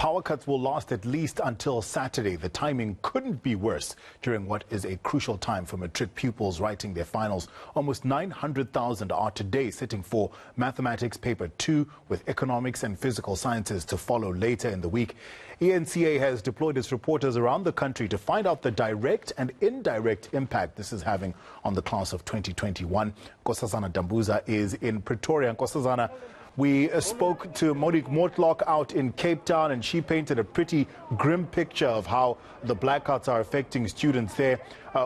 Power cuts will last at least until Saturday. The timing couldn't be worse during what is a crucial time for matric pupils writing their finals. Almost 900,000 are today sitting for mathematics paper 2, with economics and physical sciences to follow later in the week. eNCA has deployed its reporters around the country to find out the direct and indirect impact this is having on the class of 2021. Nkosazana Dambuza is in Pretoria. Nkosazana, we spoke to Monique Mortlock out in Cape Town, and she painted a pretty grim picture of how the blackouts are affecting students there.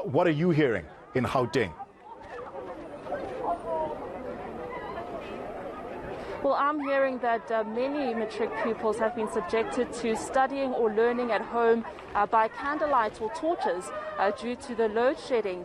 What are you hearing in Gauteng? Well, I'm hearing that many matric pupils have been subjected to studying or learning at home by candlelight or torches due to the load shedding,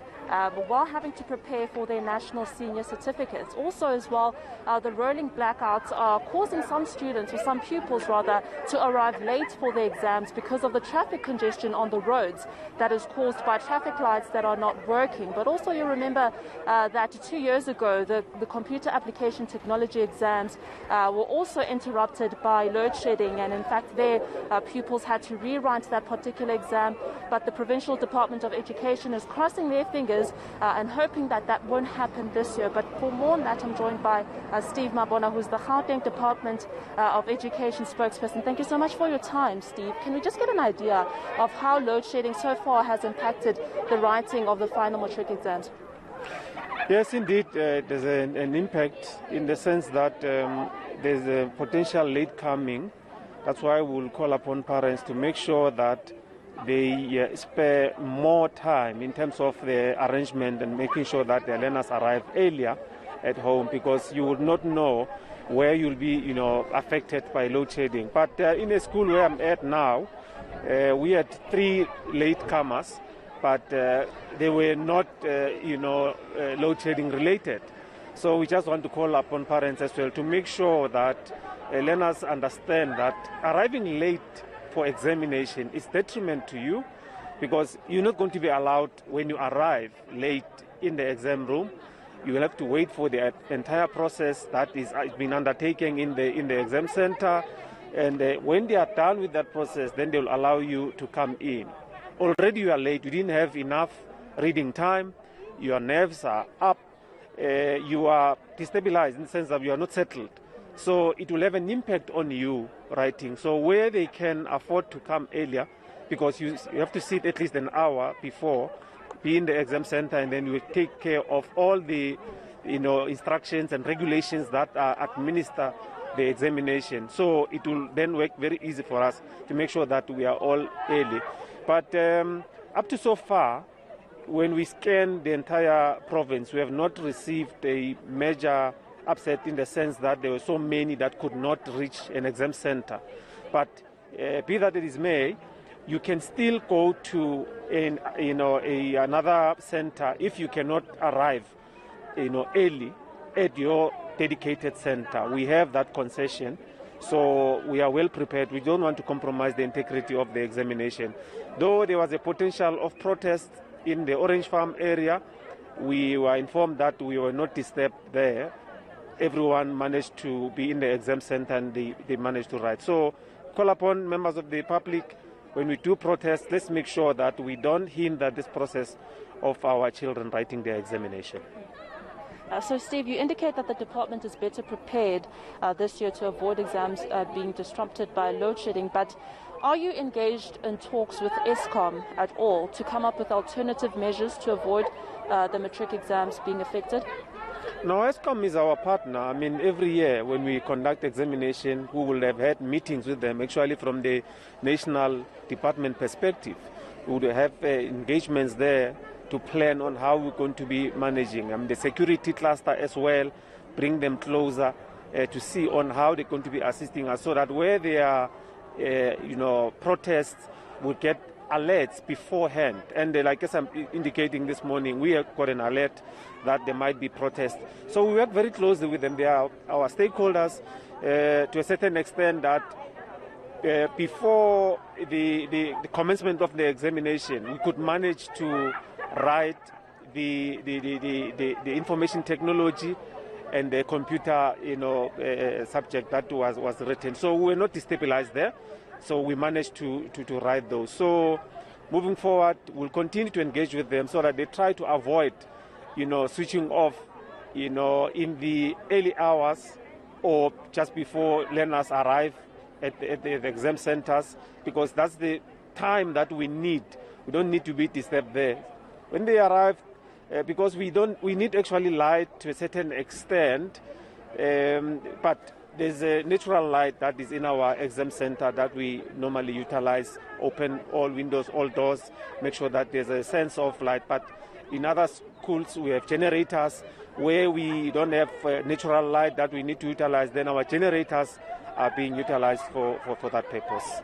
while having to prepare for their national senior certificates. Also as well, the rolling blackouts are causing some students, or some pupils rather, to arrive late for their exams because of the traffic congestion on the roads that is caused by traffic lights that are not working. But also you remember that 2 years ago, the computer application technology exams were also interrupted by load shedding, and in fact their pupils had to rewrite that particular exam. But the Provincial Department of Education is crossing their fingers and hoping that that won't happen this year. But for more on that, I'm joined by Steve Mabona, who's the Gauteng Department of Education spokesperson. Thank you so much for your time, Steve. Can we just get an idea of how load shedding so far has impacted the writing of the final matric exams? Yes, indeed, there's an impact in the sense that there's a potential late coming. That's why we'll call upon parents to make sure that they spare more time in terms of the arrangement and making sure that the learners arrive earlier at home, because you would not know where you'll be, affected by load shedding. But in a school where I'm at now, we had 3 latecomers, but they were not, load shedding related. So we just want to call upon parents as well to make sure that learners understand that arriving late for examination is detriment to you, because you're not going to be allowed, when you arrive late in the exam room, you will have to wait for the entire process that is been undertaken in the exam center, and when they are done with that process, then they will allow you to come in. Already you are late, you didn't have enough reading time, your nerves are up, you are destabilized in the sense that you are not settled. So it will have an impact on you writing. So where they can afford to come earlier, because you have to sit at least an hour before, be in the exam center, and then you will take care of all the instructions and regulations that administer the examination. So it will then work very easy for us to make sure that we are all early. But up to so far, when we scan the entire province, we have not received a major upset in the sense that there were so many that could not reach an exam center. But be that it is may, you can still go to another center if you cannot arrive early at your dedicated center. We have that concession, so we are well prepared. We don't want to compromise the integrity of the examination. Though there was a potential of protest in the Orange Farm area, we were informed that we were not disturbed there. Everyone managed to be in the exam center, and they managed to write. So call upon members of the public, when we do protest, let's make sure that we don't hinder this process of our children writing their examination. So Steve, you indicate that the department is better prepared this year to avoid exams being disrupted by load shedding, but are you engaged in talks with Eskom at all to come up with alternative measures to avoid the matric exams being affected? No, Eskom is our partner. I mean, every year when we conduct examination, we will have had meetings with them. Actually, from the national department perspective, we would have engagements there to plan on how we're going to be managing the security cluster as well, bring them closer to see on how they're going to be assisting us, so that where there are, protests, we'll get alerts beforehand. And like as I'm indicating this morning, we have got an alert that there might be protests. So we work very closely with them. They are our stakeholders to a certain extent, that before the commencement of the examination, we could manage to write the information technology and the computer subject that was written. So we were not destabilized there. So we managed to write those. So moving forward, we'll continue to engage with them so that they try to avoid, switching off, in the early hours or just before learners arrive at the exam centers, because that's the time that we need. We don't need to be disturbed there. When they arrive, because we need actually light to a certain extent, but there's a natural light that is in our exam center that we normally utilize, open all windows, all doors, make sure that there's a sense of light. But in other schools, we have generators where we don't have natural light that we need to utilize. Then our generators are being utilized for that purpose.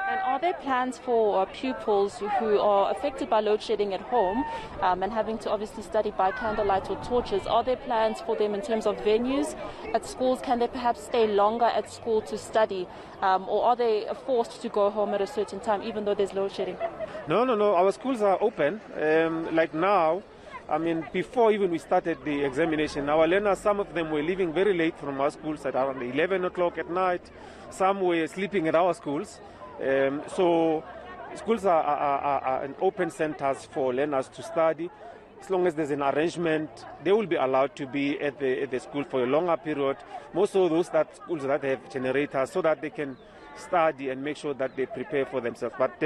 And are there plans for pupils who are affected by load shedding at home and having to obviously study by candlelight or torches? Are there plans for them in terms of venues at schools? Can they perhaps stay longer at school to study? Or are they forced to go home at a certain time even though there's load shedding? No. Our schools are open. Like now, before even we started the examination, our learners, some of them were leaving very late from our schools at around 11 o'clock at night. Some were sleeping at our schools. So schools are an open centers for learners to study. As long as there's an arrangement, they will be allowed to be at the school for a longer period. Most of those schools that have generators, so that they can study and make sure that they prepare for themselves. But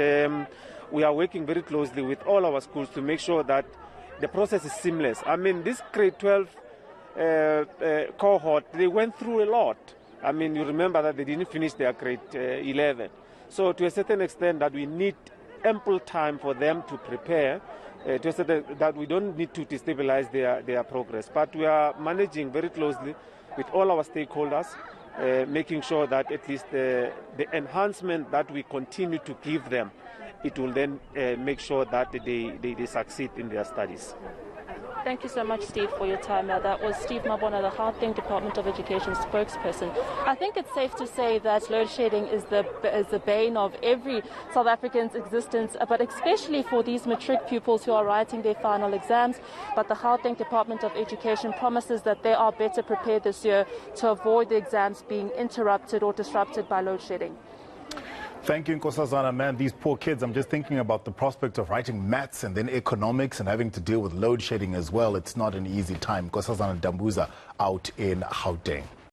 we are working very closely with all our schools to make sure that the process is seamless. This grade 12 cohort, they went through a lot. You remember that they didn't finish their grade 11. So to a certain extent that we need ample time for them to prepare, to a certain that we don't need to destabilize their progress. But we are managing very closely with all our stakeholders, making sure that at least the enhancement that we continue to give them, it will then make sure that they succeed in their studies. Thank you so much, Steve, for your time. That was Steve Mabona, the Gauteng Department of Education spokesperson. I think it's safe to say that load shedding is the bane of every South African's existence, but especially for these matric pupils who are writing their final exams. But the Gauteng Department of Education promises that they are better prepared this year to avoid the exams being interrupted or disrupted by load shedding. Thank you, Nkosazana. Man, these poor kids, I'm just thinking about the prospect of writing maths and then economics and having to deal with load shedding as well. It's not an easy time. Nkosazana Dambuza out in Gauteng.